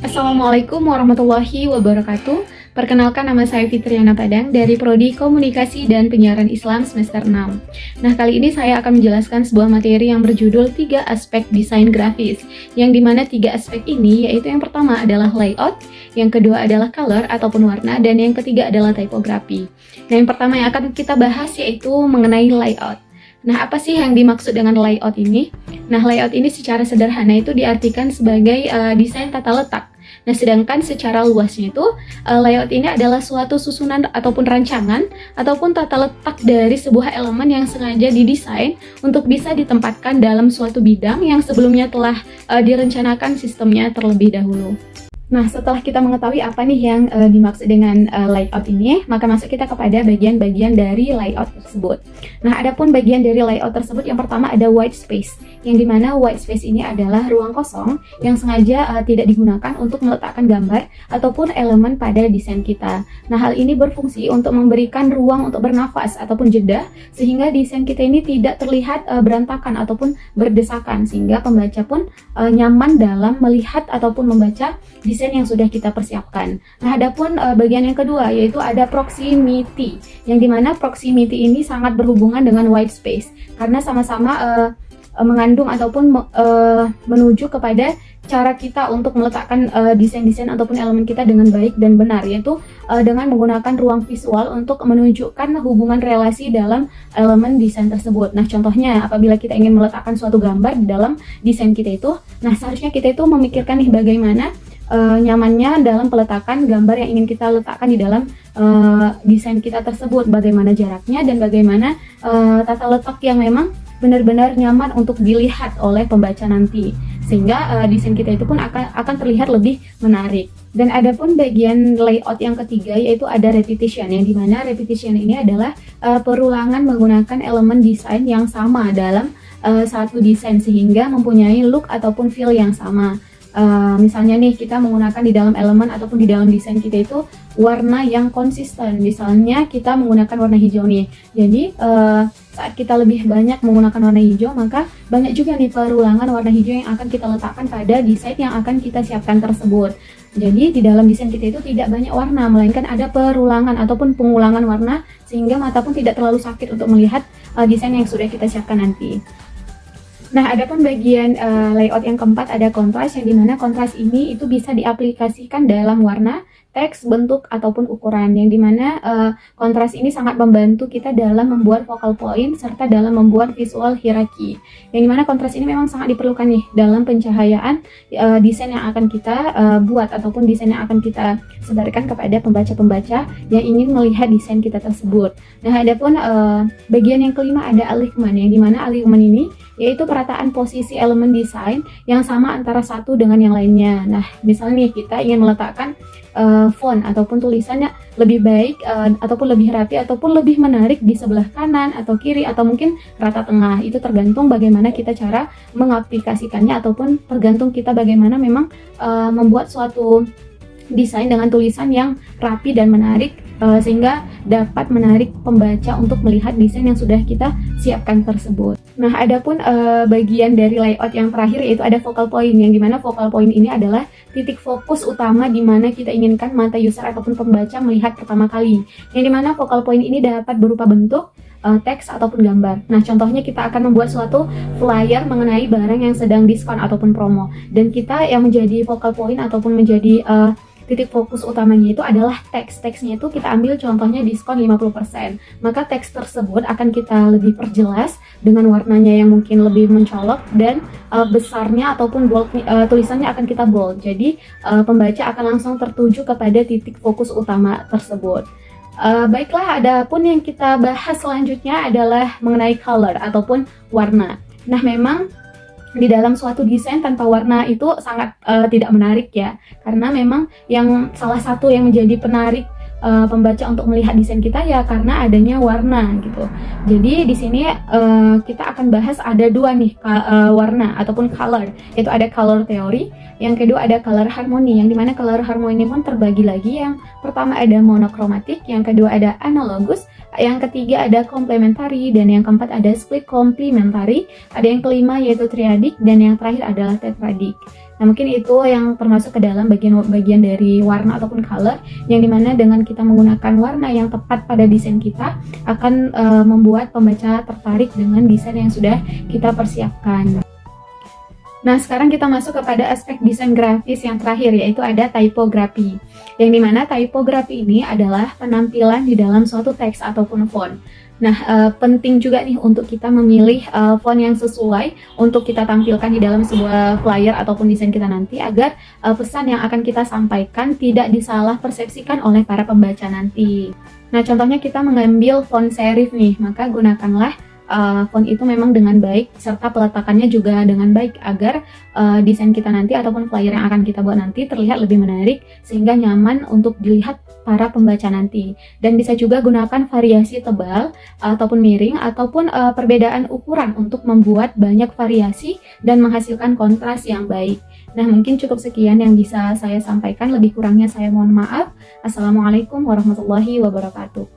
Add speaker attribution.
Speaker 1: Assalamualaikum warahmatullahi wabarakatuh. Perkenalkan, nama saya Fitriana Padang dari Prodi Komunikasi dan Penyiaran Islam semester 6. Nah, kali ini saya akan menjelaskan sebuah materi yang berjudul 3 aspek desain grafis. Yang dimana 3 aspek ini yaitu yang pertama adalah layout, yang kedua adalah color ataupun warna, dan yang ketiga adalah typography. Nah, yang pertama yang akan kita bahas yaitu mengenai layout. Nah, apa sih yang dimaksud dengan layout ini? Nah, layout ini secara sederhana itu diartikan sebagai desain tata letak. Nah, sedangkan secara luasnya itu layout ini adalah suatu susunan ataupun rancangan ataupun tata letak dari sebuah elemen yang sengaja didesain untuk bisa ditempatkan dalam suatu bidang yang sebelumnya telah direncanakan sistemnya terlebih dahulu. Nah, setelah kita mengetahui apa nih yang dimaksud dengan layout ini, maka masuk kita kepada bagian-bagian dari layout tersebut. Nah, adapun bagian dari layout tersebut yang pertama ada white space, yang dimana white space ini adalah ruang kosong yang sengaja tidak digunakan untuk meletakkan gambar ataupun elemen pada desain kita. Nah, hal ini berfungsi untuk memberikan ruang untuk bernafas ataupun jeda, sehingga desain kita ini tidak terlihat berantakan ataupun berdesakan, sehingga pembaca pun nyaman dalam melihat ataupun membaca desain yang sudah kita persiapkan. Nah, adapun bagian yang kedua yaitu ada proximity, yang dimana proximity ini sangat berhubungan dengan white space karena sama-sama mengandung ataupun menuju kepada cara kita untuk meletakkan desain-desain ataupun elemen kita dengan baik dan benar, yaitu dengan menggunakan ruang visual untuk menunjukkan hubungan relasi dalam elemen desain tersebut. Nah, contohnya apabila kita ingin meletakkan suatu gambar di dalam desain kita itu, nah seharusnya kita itu memikirkan nih bagaimana nyamannya dalam peletakan gambar yang ingin kita letakkan di dalam desain kita tersebut, bagaimana jaraknya dan bagaimana tata letak yang memang benar-benar nyaman untuk dilihat oleh pembaca nanti, sehingga desain kita itu pun akan terlihat lebih menarik. Dan adapun bagian layout yang ketiga yaitu ada repetition, yang dimana repetition ini adalah perulangan menggunakan elemen desain yang sama dalam satu desain sehingga mempunyai look ataupun feel yang sama. Misalnya nih, kita menggunakan di dalam elemen ataupun di dalam desain kita itu warna yang konsisten. Misalnya kita menggunakan warna hijau nih, jadi saat kita lebih banyak menggunakan warna hijau, maka banyak juga nih perulangan warna hijau yang akan kita letakkan pada desain yang akan kita siapkan tersebut. Jadi di dalam desain kita itu tidak banyak warna, melainkan ada perulangan ataupun pengulangan warna, sehingga mata pun tidak terlalu sakit untuk melihat desain yang sudah kita siapkan nanti. Nah, adapun bagian layout yang keempat ada kontras, yang dimana kontras ini itu bisa diaplikasikan dalam warna, teks, bentuk, ataupun ukuran, yang dimana kontras ini sangat membantu kita dalam membuat focal point serta dalam membuat visual hierarki, yang dimana kontras ini memang sangat diperlukan nih dalam pencahayaan desain yang akan kita buat ataupun desain yang akan kita sebarkan kepada pembaca-pembaca yang ingin melihat desain kita tersebut. Nah, adapun bagian yang kelima ada alignment, yang dimana alignment ini yaitu perataan posisi elemen desain yang sama antara satu dengan yang lainnya. Nah, misalnya nih kita ingin meletakkan font ataupun tulisannya lebih baik ataupun lebih rapi ataupun lebih menarik di sebelah kanan atau kiri atau mungkin rata tengah. Itu tergantung bagaimana kita cara mengaplikasikannya ataupun tergantung kita bagaimana memang membuat suatu desain dengan tulisan yang rapi dan menarik sehingga dapat menarik pembaca untuk melihat desain yang sudah kita siapkan tersebut. Nah, adapun bagian dari layout yang terakhir yaitu ada focal point, yang dimana focal point ini adalah titik fokus utama di mana kita inginkan mata user ataupun pembaca melihat pertama kali, yang dimana focal point ini dapat berupa bentuk, teks ataupun gambar. Nah, contohnya kita akan membuat suatu flyer mengenai barang yang sedang diskon ataupun promo, dan kita yang menjadi focal point ataupun menjadi titik fokus utamanya itu adalah teks. Teksnya itu kita ambil contohnya diskon 50%. Maka teks tersebut akan kita lebih perjelas dengan warnanya yang mungkin lebih mencolok dan besarnya ataupun bold, tulisannya akan kita bold. Jadi pembaca akan langsung tertuju kepada titik fokus utama tersebut. Baiklah, adapun yang kita bahas selanjutnya adalah mengenai color ataupun warna. Nah, memang di dalam suatu desain tanpa warna itu sangat tidak menarik ya, karena memang yang salah satu yang menjadi penarik pembaca untuk melihat desain kita ya karena adanya warna gitu. Jadi di sini kita akan bahas ada dua nih warna ataupun color, yaitu ada color theory, yang kedua ada color harmony, yang dimana color harmony pun terbagi lagi. Yang pertama ada monokromatik, yang kedua ada analogus, yang ketiga ada komplementari, dan yang keempat ada split komplementari, ada yang kelima yaitu triadik, dan yang terakhir adalah tetradik. Nah, mungkin itu yang termasuk ke dalam bagian dari warna ataupun color, yang dimana dengan kita menggunakan warna yang tepat pada desain kita akan membuat pembaca tertarik dengan desain yang sudah kita persiapkan. Nah, sekarang kita masuk kepada aspek desain grafis yang terakhir, yaitu ada typography. Yang dimana typography ini adalah penampilan di dalam suatu teks ataupun font. Nah, penting juga nih untuk kita memilih font yang sesuai untuk kita tampilkan di dalam sebuah flyer ataupun desain kita nanti, agar pesan yang akan kita sampaikan tidak disalah persepsikan oleh para pembaca nanti. Nah, contohnya kita mengambil font serif nih, maka gunakanlah font itu memang dengan baik, serta peletakannya juga dengan baik, agar desain kita nanti ataupun flyer yang akan kita buat nanti terlihat lebih menarik sehingga nyaman untuk dilihat para pembaca nanti. Dan bisa juga gunakan variasi tebal ataupun miring ataupun perbedaan ukuran untuk membuat banyak variasi dan menghasilkan kontras yang baik. Nah, mungkin cukup sekian yang bisa saya sampaikan, lebih kurangnya saya mohon maaf. Assalamualaikum warahmatullahi wabarakatuh.